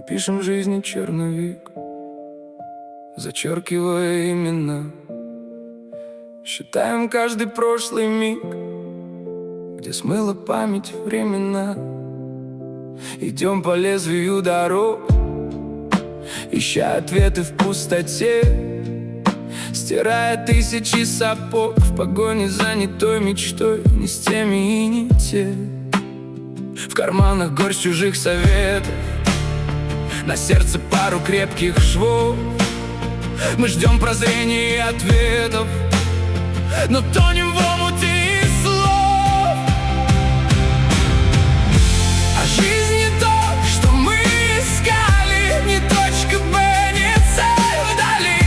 пишем жизни черновик, зачеркивая имена. Считаем каждый прошлый миг, где смыла память времена. Идем по лезвию дорог, ища ответы в пустоте, стирая тысячи сапог в погоне за не той мечтой, не с теми и не те. В карманах горсть чужих советов, на сердце пару крепких швов. Мы ждем прозрений и ответов, но тонем в омуте слов. А жизнь не то, что мы искали, не точка Б, не цель вдали.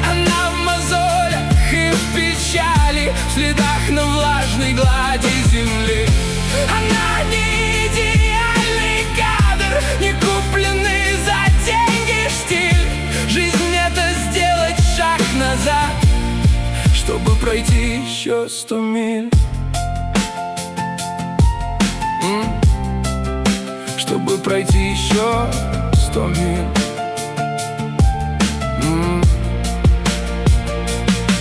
Она в мозолях и в печали, в следах на влажной глади земли. Она не идеальный кадр, не купленный за деньги штиль. Жизнь — это сделать шаг назад, чтобы пройти еще 100 миль. Чтобы пройти еще 100 миль.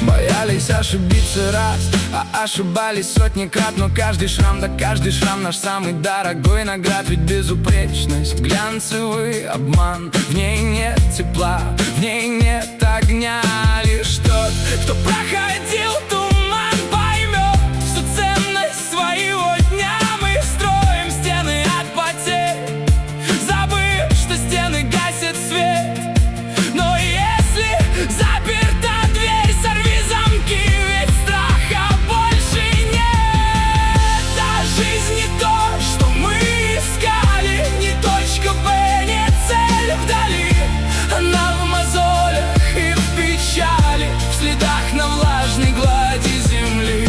Боялись ошибиться раз, а ошибались сотни крат. Но каждый шрам, да каждый шрам наш самый дорогой наград. Ведь безупречность — глянцевый обман. В ней нет тепла, в ней нет огня. Лишь тот, кто проходил туман, поймет всю ценность своего дня. Мы строим стены от потерь, забыв, что стены гасят свет. Но если заперта дверь, сорви замки, ведь страха больше нет. А жизнь не то, что мы искали, не точка Б, не цель вдали. Она в мозолях и в печали, в следах на влажной глади земли.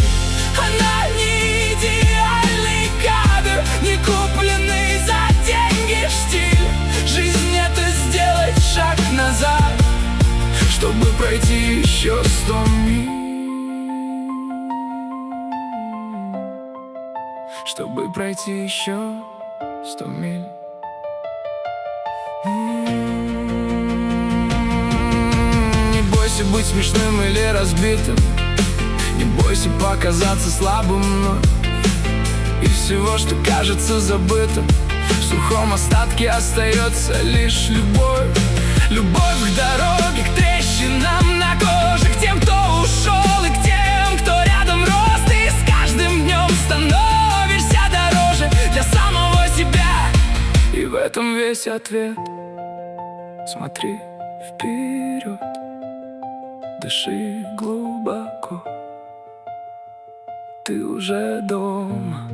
Она не идеальный кадр, не купленный за деньги штиль. Жизнь — это сделать шаг назад, чтобы пройти еще 100 миль. Чтобы пройти еще 100 миль. Не бойся быть смешным или разбитым, не бойся показаться слабым вновь. И всего, что кажется забытым, в сухом остатке остается лишь любовь. Любовь к дороге, к трещинам на коже, к тем, кто ушел, и к тем, кто рядом рос. Ты с каждым днем становишься дороже для самого себя, и в этом весь ответ. Смотри вперед, дыши глубоко, ты уже дома.